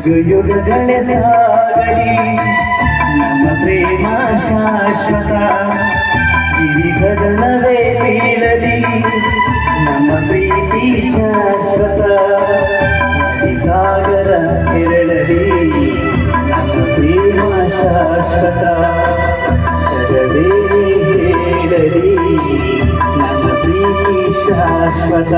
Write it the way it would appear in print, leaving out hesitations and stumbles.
ಯುಗಗಳೇ ಸಾಗಲಿ ನಮ್ಮ ಪ್ರೇಮ ಶಾಶ್ವತ ಗಿರಿಗಗನವೇ ಬೀಳಲಿ ನಮ್ಮ ಪ್ರೀತಿ ಶಾಶ್ವತ ಸಾಗರ ಕೆರಳಲಿ ನಮ್ಮ ಪ್ರೇಮ ಶಾಶ್ವತ ಜಗವೇ ಹೇಳಲಿ ನಮ್ಮ ಪ್ರೀತಿ ಶಾಶ್ವತ